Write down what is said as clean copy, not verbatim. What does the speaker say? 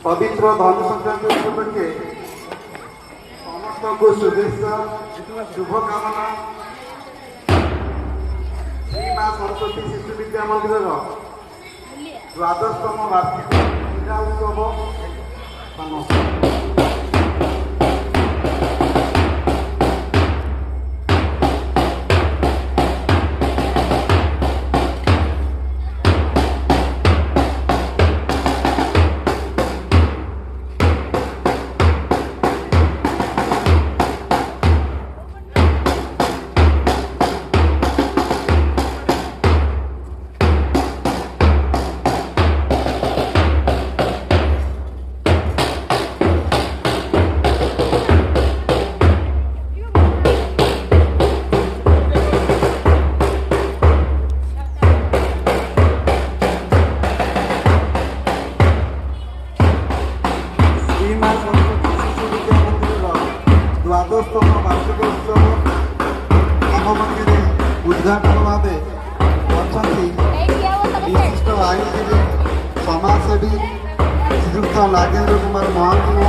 पवित्र धनु संक्रांति उपलक्षे समस्त को शुभेच्छा शुभकामना। श्री माँ सरस्वती शिशु विद्या मंदिर द्वादशतम वार्षिक क्रीड़ा उत्सव द्वादशतम वार्षिक उत्सव आम मंदिर उद्घाटन भाव अच्छा विशिष्ट आईनजीवी समाजसेवी श्रीयुक्त नागेन्द्र कुमार महांती